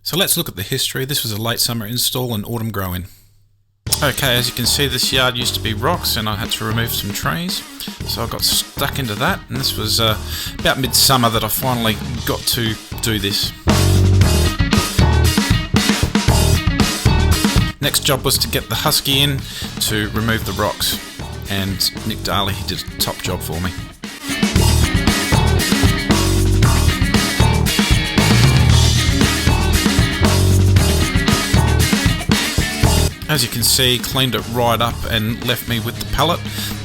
So let's look at the history. This was a late summer install and autumn grow-in. Okay, as you can see, this yard used to be rocks and I had to remove some trees, so I got stuck into that, and this was about midsummer that I finally got to do this. Next job was to get the husky in to remove the rocks, and Nick Daly, he did a top job for me. As you can see, cleaned it right up and left me with the pallet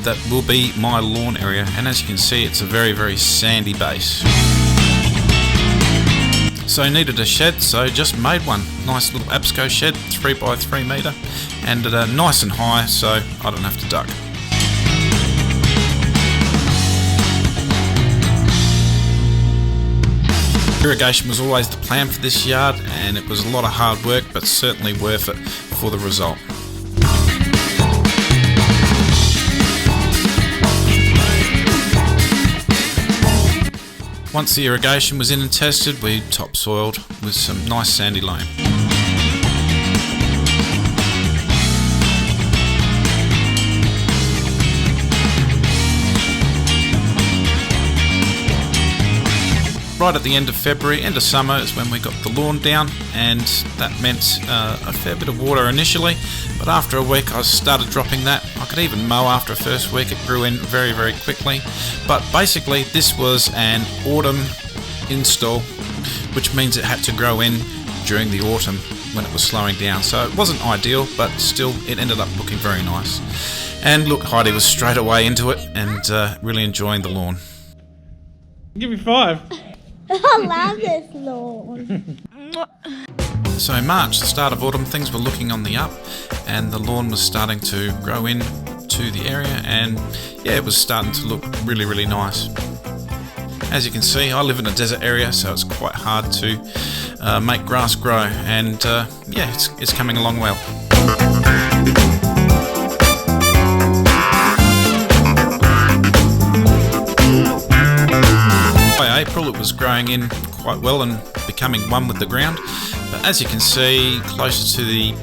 that will be my lawn area, and as you can see, it's a very, very sandy base. So I needed a shed, so just made one. Nice little Absco shed, 3x3 metre, and nice and high, so I don't have to duck. Irrigation was always the plan for this yard, and it was a lot of hard work, but certainly worth it for the result. Once the irrigation was in and tested, we topsoiled with some nice sandy loam. Right at the end of February, end of summer, is when we got the lawn down, and that meant a fair bit of water initially, but after a week I started dropping that. I could even mow after a first week. It grew in very, very quickly, but basically this was an autumn install, which means it had to grow in during the autumn when it was slowing down, so it wasn't ideal, but still it ended up looking very nice. And look, Heidi was straight away into it and really enjoying the lawn. Give me 5. I love this lawn. So March, the start of autumn, things were looking on the up, and the lawn was starting to grow in to the area, and yeah, it was starting to look really, really nice. As you can see, I live in a desert area, so it's quite hard to make grass grow, and yeah, it's coming along well. By April it was growing in quite well and becoming one with the ground, but as you can see closer to the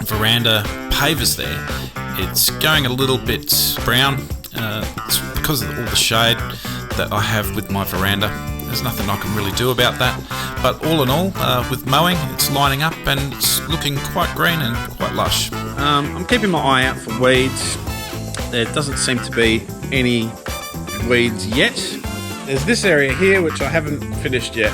veranda pavers there, it's going a little bit brown. It's because of all the shade that I have with my veranda. There's nothing I can really do about that, but all in all, with mowing, it's lining up and it's looking quite green and quite lush. I'm keeping my eye out for weeds. There doesn't seem to be any weeds yet. There's this area here which I haven't finished yet.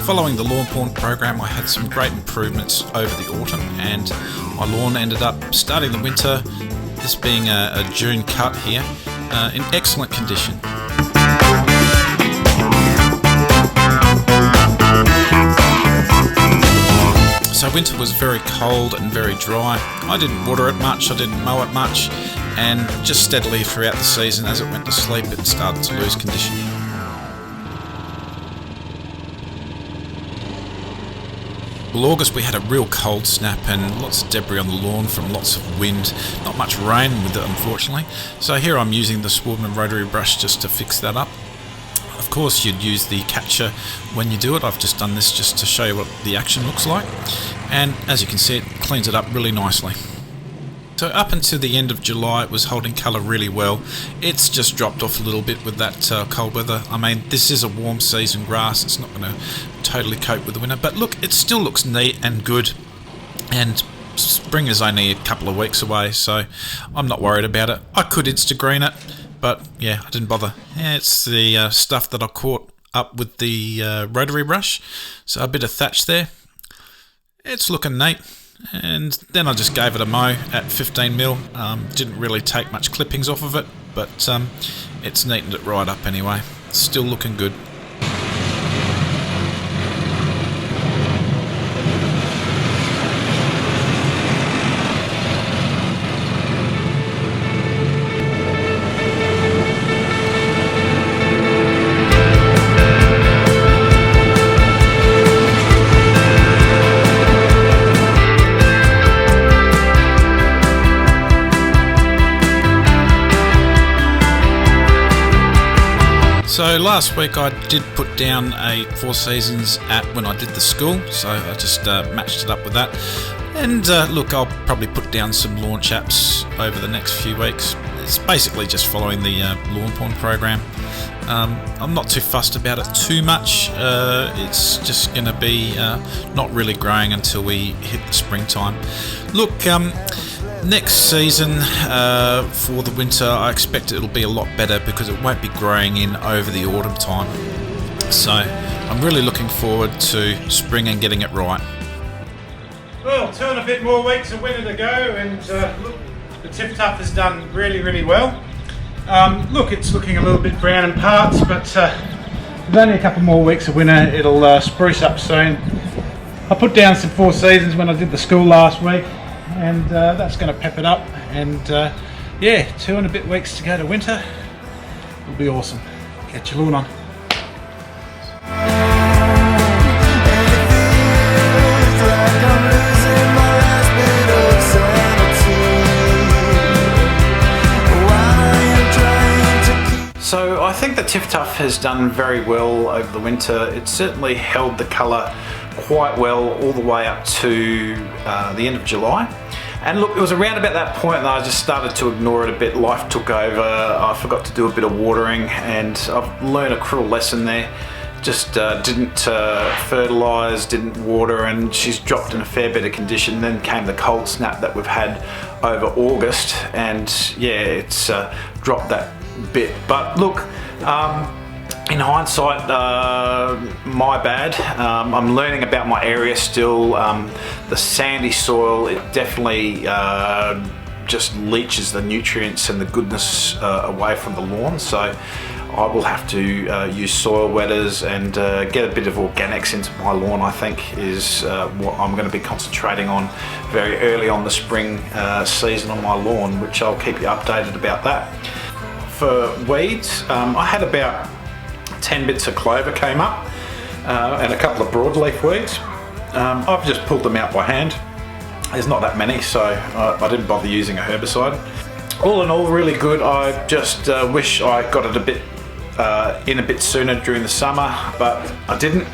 Following the Lawnporn program, I had some great improvements over the autumn, and my lawn ended up starting the winter, this being a June cut here, in excellent condition. So winter was very cold and very dry. I didn't water it much, I didn't mow it much, and just steadily throughout the season as it went to sleep it started to lose condition. Well, August we had a real cold snap and lots of debris on the lawn from lots of wind, not much rain with it unfortunately, so here I'm using the Swordman rotary brush just to fix that up. Of course you'd use the catcher when you do it. I've just done this just to show you what the action looks like, and as you can see it cleans it up really nicely. So up until the end of July it was holding colour really well. It's just dropped off a little bit with that cold weather. I mean, this is a warm season grass, it's not going to totally cope with the winter, but look, it still looks neat and good, and spring is only a couple of weeks away, so I'm not worried about it. I could Instagreen it, but yeah, I didn't bother. Yeah, it's the stuff that I caught up with the rotary brush, so a bit of thatch there. It's looking neat. And then I just gave it a mow at 15mm. Didn't really take much clippings off of it, but it's neatened it right up anyway. It's still looking good. So So last week I did put down a Four Seasons app when I did the school, so I just matched it up with that. And look, I'll probably put down some launch apps over the next few weeks. It's basically just following the Lawnporn program. I'm not too fussed about it too much. It's just going to be not really growing until we hit the springtime. Look, next season for the winter, I expect it'll be a lot better because it won't be growing in over the autumn time. So I'm really looking forward to spring and getting it right. Well, 2 and a bit more weeks of winter to go, and look, the TifTuf has done really, really well. Look, it's looking a little bit brown in parts, but with only a couple more weeks of winter, it'll spruce up soon. I put down some Four Seasons when I did the school last week, and that's going to pep it up. And yeah, 2 and a bit weeks to go to winter. It'll be awesome. Get your lawn on. So I think the TifTuf has done very well over the winter. It certainly held the colour quite well all the way up to the end of July. And look, it was around about that point that I just started to ignore it a bit. Life took over, I forgot to do a bit of watering, and I've learned a cruel lesson there. Just didn't fertilise, didn't water, and she's dropped in a fair bit of condition. Then came the cold snap that we've had over August, and yeah, it's dropped that bit. But look, in hindsight, my bad. I'm learning about my area still. The sandy soil, it definitely just leaches the nutrients and the goodness away from the lawn. So I will have to use soil wetters and get a bit of organics into my lawn, I think, is what I'm going to be concentrating on very early on the spring season on my lawn, which I'll keep you updated about that. For weeds, I had about 10 bits of clover came up and a couple of broadleaf weeds. I've just pulled them out by hand. There's not that many, so I didn't bother using a herbicide. All in all, really good. I just wish I got it a bit in a bit sooner during the summer, but I didn't.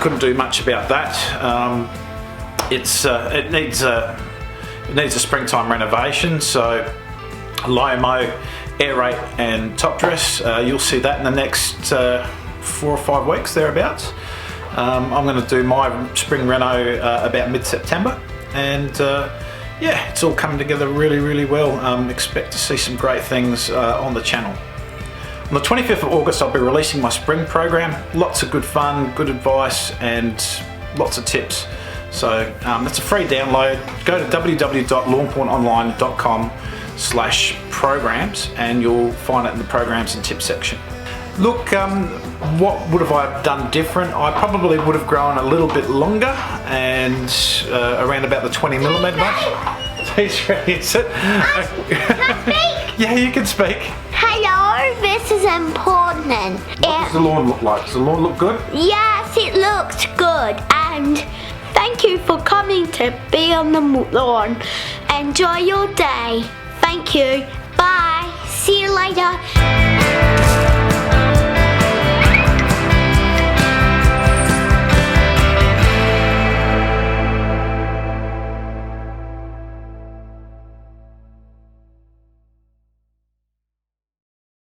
Couldn't do much about that. It needs a springtime renovation, so low mow, aerate and top dress. You'll see that in the next 4 or 5 weeks thereabouts. I'm going to do my spring reno about mid-September, and yeah, it's all coming together really, really well. Expect to see some great things on the channel. On the 25th of August, I'll be releasing my spring program. Lots of good fun, good advice, and lots of tips. So it's a free download. Go to www.lawnpornonline.com/programs and you'll find it in the programs and tips section. Look, what would have I done different? I probably would have grown a little bit longer and around about the 20mm mark. He's ready to sit. Can I speak? Yeah, you can speak. Hello, this is important. What does the lawn look like? Does the lawn look good? Yes, it looks good. And thank you for coming to be on the lawn. Enjoy your day. Thank you. Bye. See you later.